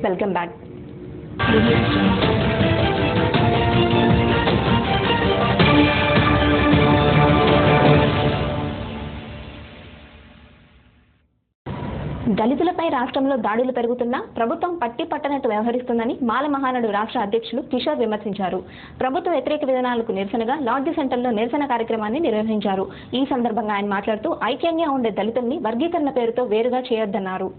Welcome back. దళితులపై రాష్ట్రంలో దాడులు పెరుగుతున్నా ప్రభుత్వం పట్టి పట్టనట్టు వ్యవహరిస్తుందని మాల మహానాడు రాష్ట్ర అధ్యక్షులు కిషోర్ విమర్శించారు. ప్రభుత్వ వ్యతిరేక విధానాలకు నిరసనగా లాడ్జి సెంటర్లో నిరసన కార్యక్రమాన్ని నిర్వహించారు. ఈ సందర్భంగా ఆయన మాట్లాడుతూ ఐక్యంగా ఉండే దళితుల్ని వర్గీకరణ పేరుతో వేరుగా చేయొద్దన్నారు.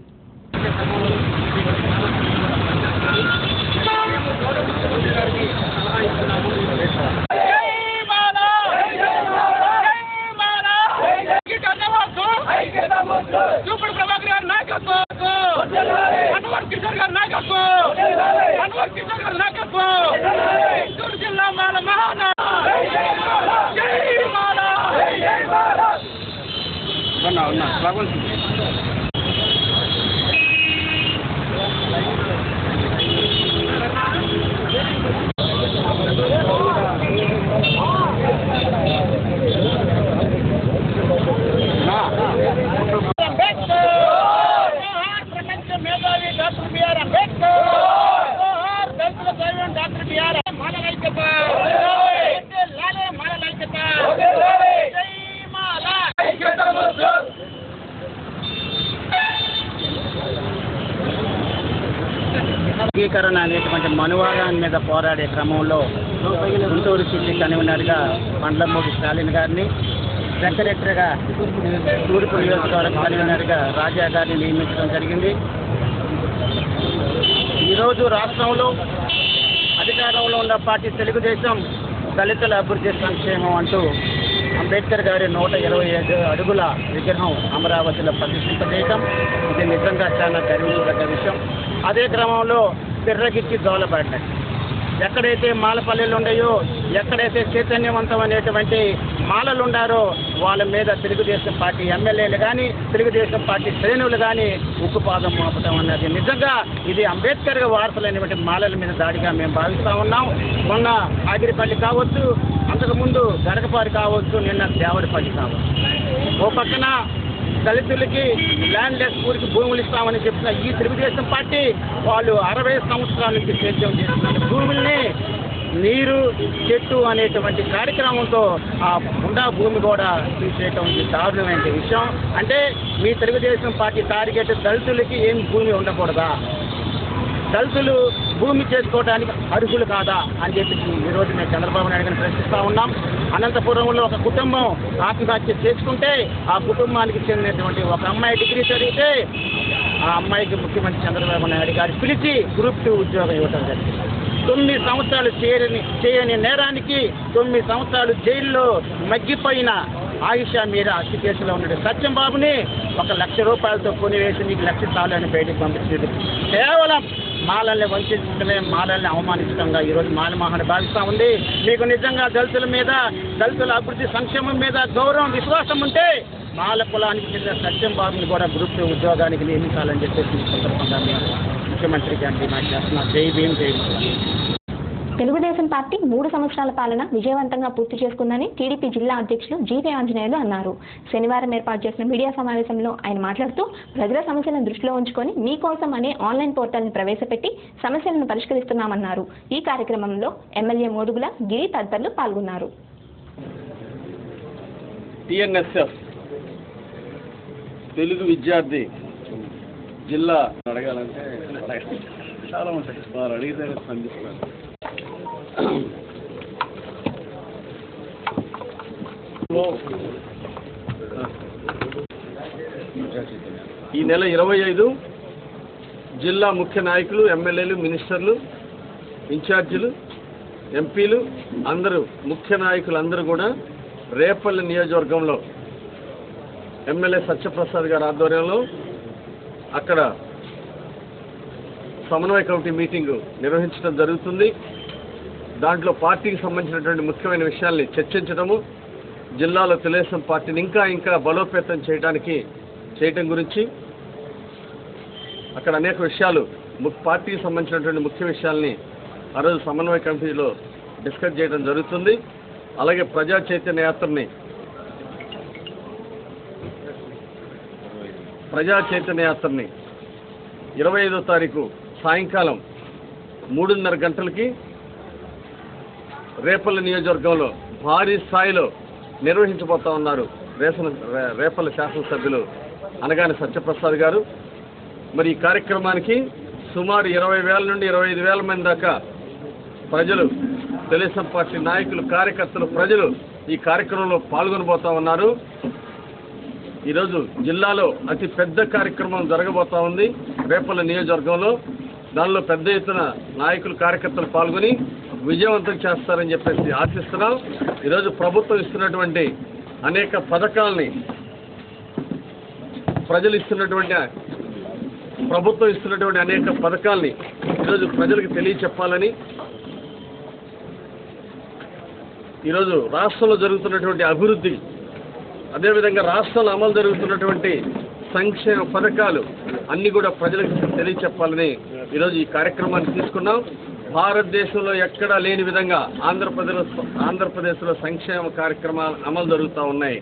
వర్గీకరణ అనేటువంటి మనువాదాన్ని మీద పోరాడే క్రమంలో గుంటూరు సిటీ కన్వీనర్గా పండ్లమూడి స్టాలిన్ గారిని, సెక్రటరీగా తూర్పు నియోజకవర్గ కన్వీనర్గా రాజా గారిని నియమించడం జరిగింది. ఈరోజు రాష్ట్రంలో అధికారంలో ఉన్న పార్టీ తెలుగుదేశం దళితుల అభివృద్ధి సంక్షేమం అంటూ అంబేద్కర్ గారి 125 అడుగుల విగ్రహం అమరావతిలో ప్రతిష్ఠింపజేయటం ఇది నిజంగా చాలా గర్వించదగ్గ విషయం. అదే క్రమంలో బిర్రగిచ్చి దోలబడ్డాయి. ఎక్కడైతే మాలపల్లెలు ఉన్నాయో, ఎక్కడైతే చైతన్యవంతమైనటువంటి మాలలు ఉండారో వాళ్ళ మీద తెలుగుదేశం పార్టీ ఎమ్మెల్యేలు కానీ తెలుగుదేశం పార్టీ శ్రేణులు కానీ ఉక్కుపాదం మోపడం అన్నది నిజంగా ఇది అంబేద్కర్ వారసులైనటువంటి మాలల మీద దాడిగా మేము భావిస్తూ ఉన్నాం. మొన్న ఆగిరిపల్లి కావచ్చు, అంతకుముందు గరకపారి కావచ్చు, నిన్న దేవరపల్లి కావచ్చు. ఓ పక్కన దళితులకి ల్యాండ్లెస్ ఊరికి భూములు ఇస్తామని చెప్పిన ఈ తెలుగుదేశం పార్టీ వాళ్ళు 60 సంవత్సరాల నుంచి సేద్యం చేస్తున్న భూముల్ని నీరు చెట్టు అనేటువంటి కార్యక్రమంతో ఆ ఉండా భూమి కూడా తీసేయటం దారుణమైన విషయం. అంటే మీ తెలుగుదేశం పార్టీ టార్గెట్ దళితులకి ఏం భూమి ఉండకూడదా, దళితులు భూమి చేసుకోవడానికి అర్హులు కాదా అని చెప్పి ఈరోజు మేము చంద్రబాబు నాయుడు గారిని ప్రశ్నిస్తూ ఉన్నాం. అనంతపురంలో ఒక కుటుంబం ఆత్మహత్య చేసుకుంటే ఆ కుటుంబానికి చెందినటువంటి ఒక అమ్మాయి డిగ్రీ చదివితే ఆ అమ్మాయికి ముఖ్యమంత్రి చంద్రబాబు నాయుడు గారు పిలిచి గ్రూప్ 2 ఉద్యోగం ఇవ్వడం జరిగింది. 9 సంవత్సరాలు చేయని నేరానికి 9 సంవత్సరాలు జైల్లో మగ్గిపోయిన ఆయిషా మీరా హత్య కేసులో ఉన్న సత్యంబాబుని 1 లక్ష రూపాయలతో కొనివేసి నీకు 1 లక్ష చాలు అని బయటకు పంపించేది కేవలం మాలల్ని వంచడమే, మాలల్ని అవమానించడంగా ఈరోజు మాల మహానాడు భావిస్తూ ఉంది. మీకు నిజంగా దళితుల మీద, దళితుల అభివృద్ధి సంక్షేమం మీద గౌరవం, విశ్వాసం ఉంటే మాల కులానికి చెందిన సత్యంబాబుని కూడా గ్రూప్ 2 ఉద్యోగానికి నియమించాలని చెప్పేసి ఈ సందర్భంగా మేము ముఖ్యమంత్రి గారిని డిమాండ్ చేస్తున్నాం. జై భీమ్, జై మాల. తెలుగుదేశం పార్టీ 3 సంవత్సరాల పాలన విజయవంతంగా పూర్తి చేసుకుందని టీడీపీ జిల్లా అధ్యక్షులు జీవీ ఆంజనేయులు అన్నారు. శనివారం ఏర్పాటు చేసిన మీడియా సమావేశంలో ఆయన మాట్లాడుతూ ప్రజల సమస్యలను దృష్టిలో ఉంచుకొని మీకోసం అనే ఆన్లైన్ పోర్టల్ని ప్రవేశపెట్టి సమస్యలను పరిష్కరిస్తున్నామన్నారు. ఈ కార్యక్రమంలో ఎమ్మెల్యే మోదుగుల గిరి తదితరులు పాల్గొన్నారు. టిఎన్ఎస్ఎఫ్ తెలుగు విద్యార్థి జిల్లా అడగాలంటే చాలా ఉంటాయి, వారు అడిగితే స్పందిస్తారు. ఈ నెల 25 జిల్లా ముఖ్య నాయకులు, ఎమ్మెల్యేలు, మినిస్టర్లు, ఇన్ఛార్జీలు, ఎంపీలు అందరూ, ముఖ్య నాయకులు అందరూ కూడా రేపల్లి నియోజకవర్గంలో ఎమ్మెల్యే సత్యప్రసాద్ గారి ఆధ్వర్యంలో అక్కడ సమన్వయ కమిటీ మీటింగు నిర్వహించడం జరుగుతుంది. దాంట్లో పార్టీకి సంబంధించినటువంటి ముఖ్యమైన విషయాల్ని చర్చించడము, జిల్లాలో తెలుగుదేశం పార్టీని ఇంకా బలోపేతం చేయడం గురించి అక్కడ అనేక విషయాలు పార్టీకి సంబంధించినటువంటి ముఖ్య విషయాల్ని ఆ రోజు సమన్వయ కమిటీలో డిస్కస్ చేయడం జరుగుతుంది. అలాగే ప్రజా చైతన్య యాత్రని 25వ తారీఖు సాయంకాలం 3:30 గంటలకి రేపల్ల నియోజకవర్గంలో భారీ స్థాయిలో నిర్వహించబోతా ఉన్నారు రేపల్ల శాసనసభ్యులు అనగాని సత్యప్రసాద్ గారు. మరి ఈ కార్యక్రమానికి సుమారు 20,000 నుండి 25,000 మంది దాకా ప్రజలు, తెలుగుదేశం పార్టీ నాయకులు, కార్యకర్తలు, ప్రజలు ఈ కార్యక్రమంలో పాల్గొనబోతా ఉన్నారు. ఈరోజు జిల్లాలో అతి పెద్ద కార్యక్రమం జరగబోతా ఉంది రేపల్ల నియోజకవర్గంలో. దానిలో పెద్ద ఎత్తున నాయకులు, కార్యకర్తలు పాల్గొని విజయవంతం చేస్తారని చెప్పేసి ఆశిస్తున్నాం. ఈరోజు ప్రభుత్వం ఇస్తున్నటువంటి అనేక పథకాలని, ప్రభుత్వం ఇస్తున్నటువంటి అనేక పథకాలని ఈరోజు ప్రజలకు తెలియచెప్పాలని, ఈరోజు రాష్ట్రంలో జరుగుతున్నటువంటి అభివృద్ధి, అదేవిధంగా రాష్ట్రంలో అమలు జరుగుతున్నటువంటి సంక్షేమ పథకాలు అన్నీ కూడా ప్రజలకు తెలియచెప్పాలని ఈరోజు ఈ కార్యక్రమాన్ని తీసుకున్నాం. భారతదేశంలో ఎక్కడా లేని విధంగా ఆంధ్రప్రదేశ్లో సంక్షేమ కార్యక్రమాలు అమలు జరుగుతూ ఉన్నాయి.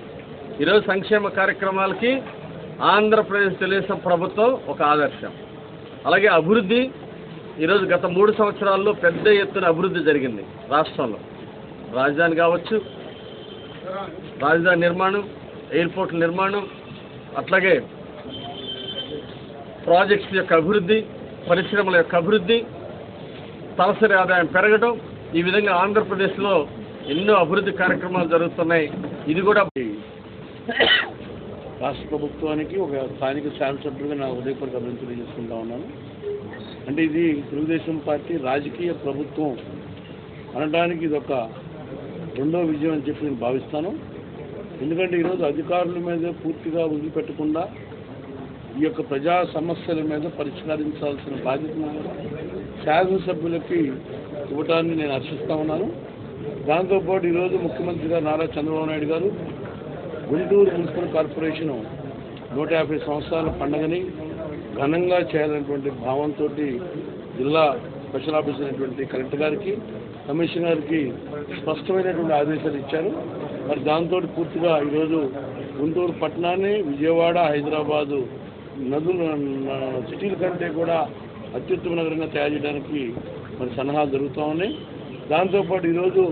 ఈరోజు సంక్షేమ కార్యక్రమాలకి ఆంధ్రప్రదేశ్ తెలుగుదేశం ప్రభుత్వం ఒక ఆదర్శం. అలాగే అభివృద్ధి, ఈరోజు గత 3 సంవత్సరాల్లో పెద్ద ఎత్తున అభివృద్ధి జరిగింది రాష్ట్రంలో. రాజధాని కావచ్చు, రాజధాని నిర్మాణం, ఎయిర్పోర్ట్ల నిర్మాణం, అట్లాగే ప్రాజెక్ట్స్ యొక్క అభివృద్ధి, పరిశ్రమల యొక్క అభివృద్ధి, తలసరి ఆదాయం పెరగడం, ఈ విధంగా ఆంధ్రప్రదేశ్లో ఎన్నో అభివృద్ధి కార్యక్రమాలు జరుగుతున్నాయి. ఇది కూడా రాష్ట్ర ప్రభుత్వానికి ఒక స్థానిక శాసనసభ్యుడిగా నా ఉదయపూర్వక అభినందనలు తెలియజేసుకుంటా ఉన్నాను. అంటే ఇది తెలుగుదేశం పార్టీ రాజకీయ ప్రభుత్వం అనడానికి ఇది ఒక రెండో విజయం అని చెప్పి నేను భావిస్తాను. ఎందుకంటే ఈరోజు అధికారుల మీద పూర్తిగా వదిలిపెట్టకుండా ఈ యొక్క ప్రజా సమస్యల మీద పరిష్కరించాల్సిన బాధ్యతను శాసనసభ్యులకి ఇవ్వటాన్ని నేను హర్షిస్తా ఉన్నాను. దాంతోపాటు ఈరోజు ముఖ్యమంత్రి గారు నారా చంద్రబాబు నాయుడు గారు గుంటూరు మున్సిపల్ కార్పొరేషన్ 150 సంవత్సరాల పండుగని ఘనంగా చేయాలనేటువంటి భావంతో జిల్లా స్పెషల్ ఆఫీసర్ అయినటువంటి కలెక్టర్ గారికి, కమిషనర్ గారికి స్పష్టమైనటువంటి ఆదేశాలు ఇచ్చారు. మరి దాంతో పూర్తిగా ఈరోజు గుంటూరు పట్టణాన్ని విజయవాడ, హైదరాబాదు సిటీల కంటే కూడా అత్యుత్తమ నగరంగా తయారు చేయడానికి మరి సన్నాహాలు జరుగుతూ ఉన్నాయి. దాంతోపాటు ఈరోజు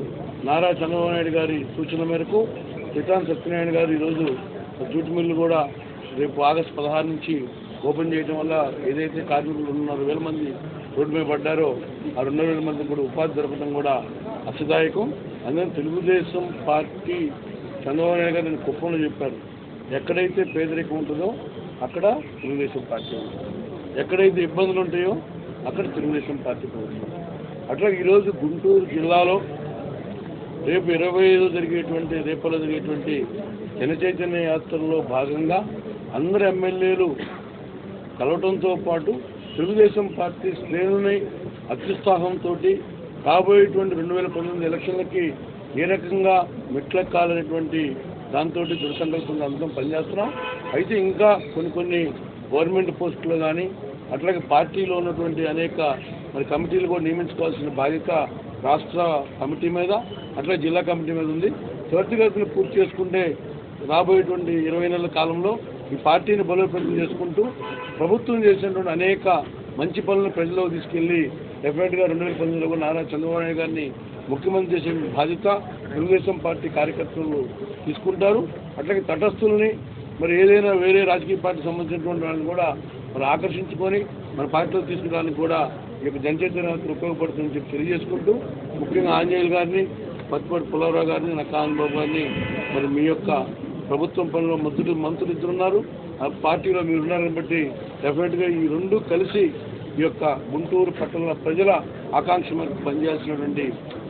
నారా చంద్రబాబు నాయుడు గారి సూచన మేరకు చిట్టాన్ సత్యనారాయణ గారు ఈరోజు జూట్ మిల్లు కూడా రేపు ఆగస్టు 16 నుంచి ఓపెన్ చేయడం వల్ల ఏదైతే కార్మికులు 2,500 మంది రోడ్డు మీద పడ్డారో ఆ 2,500 మంది కూడా ఉపాధి దొరకడం కూడా అశదాయకం. అందుకని తెలుగుదేశం పార్టీ చంద్రబాబు నాయుడు గారు నేను కుప్పంలో చెప్పారు, ఎక్కడైతే పేదరికం ఉంటుందో అక్కడ తెలుగుదేశం పార్టీ ఉంటుంది, ఎక్కడైతే ఇబ్బందులు ఉంటాయో అక్కడ తెలుగుదేశం పార్టీ ప్రభుత్వం. అట్లా ఈరోజు గుంటూరు జిల్లాలో రేపు 25 జరిగేటువంటి రేపల్లో జరిగేటువంటి జనచైతన్య యాత్రలో భాగంగా అందరు ఎమ్మెల్యేలు కలవడంతో పాటు తెలుగుదేశం పార్టీ శ్రేణుని అత్యుత్సాహంతో రాబోయేటువంటి 2019 ఎలక్షన్లకి ఏ రకంగా మెట్లెక్కాలనేటువంటి దాంతో దృఢ సంకల్పంగా అందరం పనిచేస్తున్నాం. అయితే ఇంకా కొన్ని గవర్నమెంట్ పోస్టులు కానీ అట్లాగే పార్టీలో ఉన్నటువంటి అనేక మరి కమిటీలు కూడా నియమించుకోవాల్సిన బాధ్యత రాష్ట్ర కమిటీ మీద అట్లా జిల్లా కమిటీ మీద ఉంది. త్వరితగతిని పూర్తి చేసుకుంటే రాబోయేటువంటి 20 నెలల కాలంలో ఈ పార్టీని బలోపేతం చేసుకుంటూ ప్రభుత్వం చేసినటువంటి అనేక మంచి పనులను ప్రజల్లోకి తీసుకెళ్లి డెఫినెట్గా 2019లో కూడా నారా చంద్రబాబు నాయుడు గారిని ముఖ్యమంత్రి చేసే బాధ్యత తెలుగుదేశం పార్టీ కార్యకర్తలు తీసుకుంటారు. అట్లాగే తటస్థులని మరి ఏదైనా వేరే రాజకీయ పార్టీ సంబంధించినటువంటి వాళ్ళని కూడా మరి ఆకర్షించుకొని మన పార్టీలో తీసుకురావడానికి కూడా ఈ యొక్క జనచైతన్య ఉపయోగపడుతుందని చెప్పి తెలియజేసుకుంటూ ముఖ్యంగా ఆంజనేయులు గారిని, పత్తిపాటి పుల్లారావు గారిని, నక్కాన్ బాబు గారిని మరి మీ యొక్క ప్రభుత్వం పనిలో మంత్రులు ఇద్దరు ఉన్నారు, ఆ పార్టీలో మీరు ఉన్నారని బట్టి డెఫినెట్గా ఈ రెండు కలిసి ఈ యొక్క గుంటూరు పట్టణ ప్రజల ఆకాంక్ష మనకు పనిచేయాల్సినటువంటి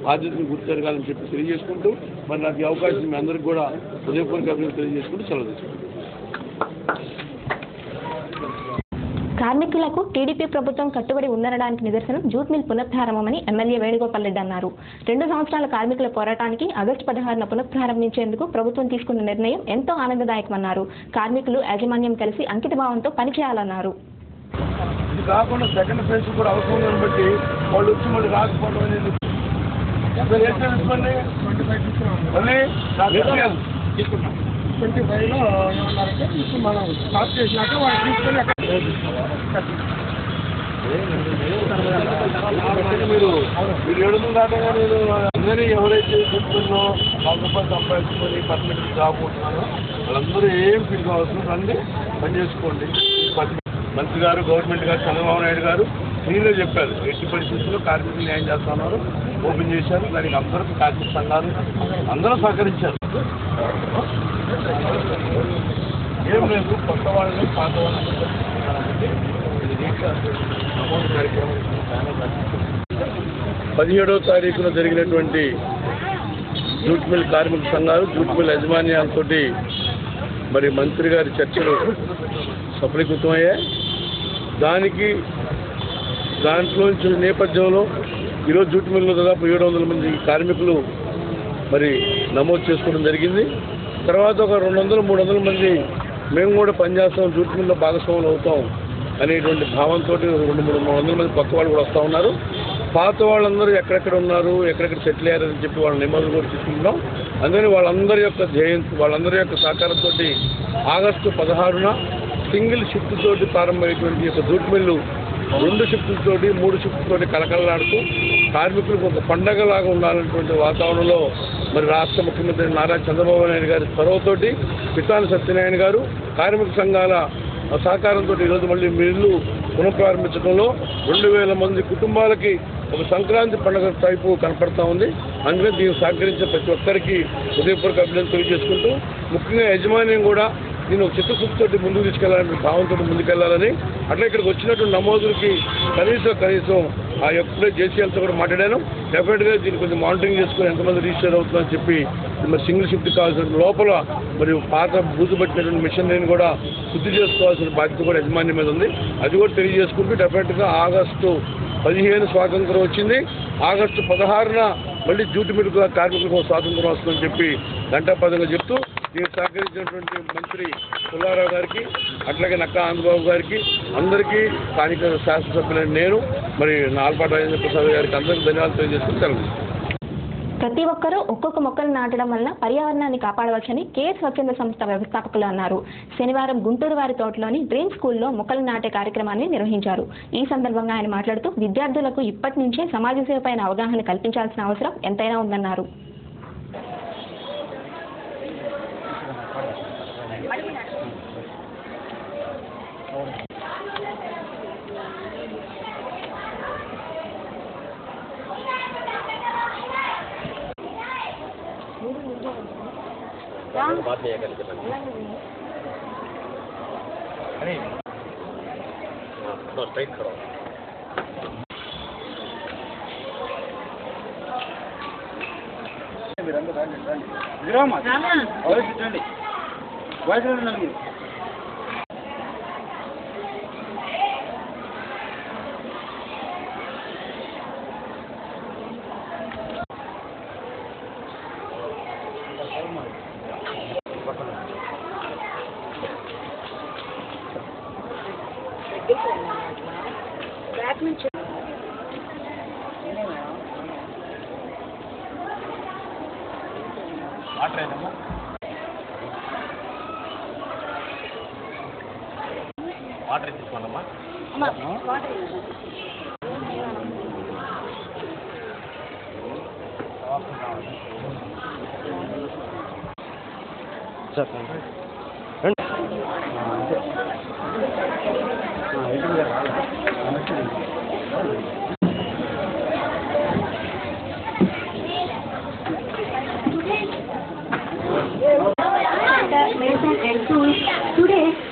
బాధ్యతను గుర్తెరగాలని చెప్పి తెలియజేసుకుంటూ మరి నాకు ఈ అవకాశం మీ అందరికీ కూడా హృదయపూర్వక అభివృద్ధి తెలియజేసుకుంటూ సెలవు తీసుకుంటాం. కార్మికులకు టీడీపీ ప్రభుత్వం కట్టుబడి ఉందనడానికి నిదర్శనం జూట్ మిల్ పునఃప్రారంభమని ఎమ్మెల్యే వేణుగోపాల్ రెడ్డి అన్నారు. 2 సంవత్సరాల కార్మికుల పోరాటానికి ఆగస్టు 16న పునఃప్రారంభించేందుకు ప్రభుత్వం తీసుకున్న నిర్ణయం ఎంతో ఆనందదాయకమన్నారు. కార్మికులు యాజమాన్యం కలిసి అంకితభావంతో పనిచేయాలన్నారు. ఇది కాకుండా సెకండ్ ఫేజ్ కూడా అవసరం బట్టి వాళ్ళు వచ్చి మళ్ళీ రాకపోవడం అనేది 25లో ఏమన్నారంటే ఇప్పుడు మనం స్టార్ట్ చేసినాక వాళ్ళు తీసుకొని మీరు ఏడుంది దాటగా నేను అందరూ ఎవరైతే చెప్తున్నో 1,000 రూపాయలు సంపాదించుకొని పర్మనెంట్ జాబ్ ఉంటున్నారో వాళ్ళందరూ ఏం ఫీల్ కావాల్సిన రండి పని చేసుకోండి. మంత్రి గారు గవర్నమెంట్ గారు చంద్రబాబు నాయుడు గారు క్లీన్గా చెప్పారు, ఎట్టి పరిస్థితుల్లో కార్మికులు న్యాయం చేస్తున్నారు, ఓపెన్ చేశారు. దానికి అందరూ కార్మిక సంఘాలు అందరూ సహకరించారు. ఏం లేదు, కొత్త వాళ్ళని పాత వాళ్ళని 17వ తారీఖున జరిగినటువంటి జూట్ మిల్ కార్మిక సంఘాలు జూట్ మిల్ యాజమాన్యాలతో మరి మంత్రి గారి చర్చలు సఫలీకృతమయ్యాయి. దాంట్లో నేపథ్యంలో ఈరోజు జూట్ మిల్లో దాదాపు 700 మంది కార్మికులు మరి నమోదు చేసుకోవడం జరిగింది. తర్వాత ఒక 200-300 మంది మేము కూడా పనిచేస్తాం, జూట్ మిల్లో భాగస్వాములు అవుతాం అనేటువంటి భావంతో 200-300 మంది కొత్త వాళ్ళు కూడా వస్తూ ఉన్నారు. పాత వాళ్ళందరూ ఎక్కడెక్కడ ఉన్నారు, ఎక్కడెక్కడ సెటిల్ అయ్యారని చెప్పి వాళ్ళ నిబంధనలు కూడా తీసుకుంటున్నాం. అందుకని వాళ్ళందరి యొక్క జయంతి, వాళ్ళందరి యొక్క సహకారంతో ఆగస్టు 16న సింగిల్ షిఫ్ట్ తోటి ప్రారంభమైనటువంటి యొక్క జూట్ మిల్లు 2 షిఫ్టులతోటి 3 షిఫ్టులతోటి కలకలలాడుతూ కార్మికులకు ఒక పండగలాగా ఉండాలన్నటువంటి వాతావరణంలో మరి రాష్ట్ర ముఖ్యమంత్రి నారా చంద్రబాబు నాయుడు గారి చొరవతోటి పితాని సత్యనారాయణ గారు కార్మిక సంఘాల సహకారంతో ఈరోజు మళ్ళీ మిల్లు పునఃప్రారంభించడంలో 2,000 మంది కుటుంబాలకి ఒక సంక్రాంతి పండుగ టైపు కనపడతా ఉంది. అందుకని దీన్ని సహకరించిన ప్రతి ఒక్కరికి హృదయపూర్వక అభినందనలు తెలియజేసుకుంటూ, ముఖ్యంగా యజమాన్యం కూడా దీన్ని ఒక చిత్తశుద్ధితోటి ముందుకు తీసుకెళ్లాలని భావంతో ముందుకెళ్లాలని, అట్లా ఇక్కడికి వచ్చినటువంటి నమోదులకి కనీసం ఆ ఎప్పుడే జేసీఎల్తో కూడా మాట్లాడాను. డెఫినెట్గా దీన్ని కొంచెం మానిటరింగ్ చేసుకుని ఎంతమంది రిజిస్టర్ అవుతుందని చెప్పి మరి సింగిల్ షిఫ్ట్ కావాల్సిన లోపల మరియు పాత బూజు పట్టినటువంటి మిషనరీని కూడా శుద్ధి చేసుకోవాల్సిన బాధ్యత కూడా యజమాన్యం మీద ఉంది. అది కూడా తెలియజేసుకుంటూ డెఫినెట్గా ఆగస్టు 15 స్వాతంత్రం వచ్చింది, ఆగస్టు 16న మళ్ళీ జూట్ మిల్ కార్మికులకు స్వాతంత్రం వస్తుందని చెప్పి ఘంటాపదంగా చెప్తూ దీనికి సహకరించినటువంటి మంత్రి పుల్లారావు గారికి, అట్లాగే నక్కా ఆంధ్రబాబు గారికి, అందరికీ స్థానిక శాసనసభ్యులైన నేను మరి నాల్పాటి రాజేంద్ర ప్రసాద్ గారికి అందరికీ ధన్యవాదాలు తెలియజేసుకుని తెలుగు. ప్రతి ఒక్కరూ ఒక్కొక్క మొక్కలు నాటడం వల్ల పర్యావరణాన్ని కాపాడవచ్చని కేర్ స్వచ్ఛంద సంస్థ వ్యవస్థాపకులు అన్నారు. శనివారం గుంటూరు వారి తోటలోని డ్రీమ్ స్కూల్లో మొక్కలు నాటే కార్యక్రమాన్ని నిర్వహించారు. ఈ సందర్భంగా ఆయన మాట్లాడుతూ విద్యార్థులకు ఇప్పటి నుంచే సమాజ సేవపైన అవగాహన కల్పించాల్సిన అవసరం ఎంతైనా ఉందన్నారు. बात नहीं करते तो स्ट्राइक करो water తీసుకోండమ్మా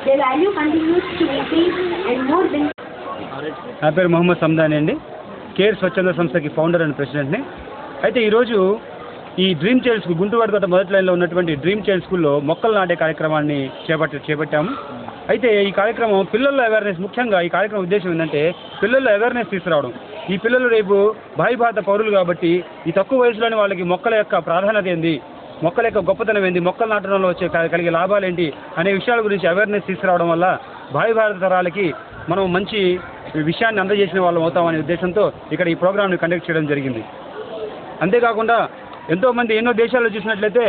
The value continues to increase and more than. నా పేరు మొహమ్మద్ సందాని అండి, కేర్ స్వచ్ఛంద సంస్థకి ఫౌండర్ అండ్ ప్రెసిడెంట్ని. అయితే ఈరోజు ఈ డ్రీమ్ చైల్డ్ స్కూల్ గుంటూరు గత మొదటి లైన్లో ఉన్నటువంటి డ్రీమ్ చైల్డ్ స్కూల్లో మొక్కలు నాటే కార్యక్రమాన్ని చేపట్టాము. అయితే ఈ కార్యక్రమం పిల్లల్లో అవేర్నెస్, ముఖ్యంగా ఈ కార్యక్రమం ఉద్దేశం ఏంటంటే పిల్లల్లో అవేర్నెస్ తీసుకురావడం. ఈ పిల్లలు రేపు భారత పౌరులు కాబట్టి ఈ తక్కువ వయసులోని వాళ్ళకి మొక్కల యొక్క ప్రాధాన్యత ఏంది, మొక్కల యొక్క గొప్పతనం ఏంది, మొక్కలు నాటడంలో వచ్చే కలిగే లాభాలు ఏంటి అనే విషయాల గురించి అవేర్నెస్ తీసుకురావడం వల్ల భారత తరాలకి మనం మంచి విషయాన్ని అందజేసిన వాళ్ళం అవుతామనే ఉద్దేశంతో ఇక్కడ ఈ ప్రోగ్రామ్ని కండక్ట్ చేయడం జరిగింది. అంతేకాకుండా ఎంతోమంది ఎన్నో దేశాల్లో చూసినట్లయితే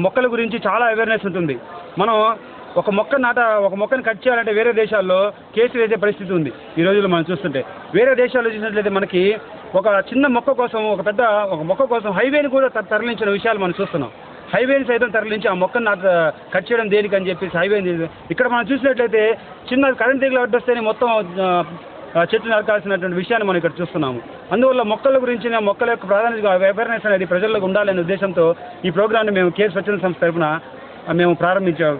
మొక్కల గురించి చాలా అవేర్నెస్ ఉంటుంది. మనం ఒక మొక్కను కట్ చేయాలంటే వేరే దేశాల్లో కేసులు వేసే పరిస్థితి ఉంది ఈ రోజుల్లో మనం చూస్తుంటే. వేరే దేశాల్లో చూసినట్లయితే మనకి ఒక చిన్న మొక్క కోసం ఒక మొక్క కోసం హైవేని కూడా తరలించిన విషయాలు మనం చూస్తున్నాం. హైవేని సైతం తరలించి ఆ మొక్కను కట్ చేయడం దేనికని చెప్పేసి హైవేని ఇక్కడ మనం చూసినట్లయితే చిన్న కరెంట్ తీగలు అడ్డొస్తేనే మొత్తం చెట్లు నరకాల్సినటువంటి విషయాన్ని మనం ఇక్కడ చూస్తున్నాము. అందువల్ల మొక్కల గురించి మొక్కల యొక్క ప్రాధాన్యత అవేర్నెస్ అనేది ప్రజలకు ఉండాలనే ఉద్దేశంతో ఈ ప్రోగ్రామ్ని మేము కేర్ స్వచ్ఛంద సంస్థ తరఫున మేము ప్రారంభించాము.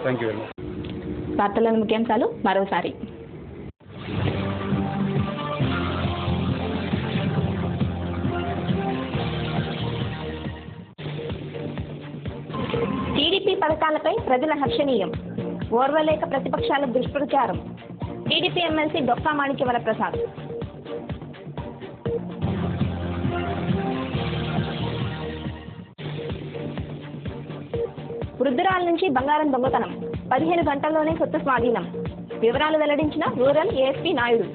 Thank you very much. వార్తల్లోని ముఖ్యాంశాలు మరోసారి. టీడీపీ పథకాలపై ప్రజల హర్షణీయం. ఓర్వలేక ప్రతిపక్షాల దుష్ప్రచారం. TDP MLC Dokka Manikyavara Prasad. వృద్ధురాల నుంచి బంగారం దొంగతనం. 15 గంటల్లోనే సొత్తు స్వాధీనం. వివరాలు వెల్లడించిన రూరల్ ఏఎస్పీ నాయుడు.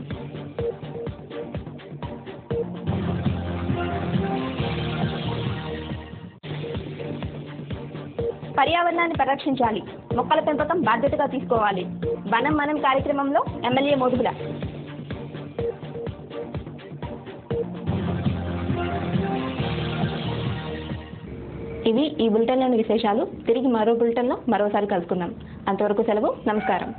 పర్యావరణాన్ని పరిరక్షించాలి. మొక్కల పెంపకం బాధ్యతగా తీసుకోవాలి. వనం మనం కార్యక్రమంలో ఎమ్మెల్యే మోదుగుల. ఇవి ఈ బులెటిన్లోని విశేషాలు. తిరిగి మరో బులెటిన్లో మరోసారి కలుసుకుందాం. అంతవరకు సెలవు. నమస్కారం.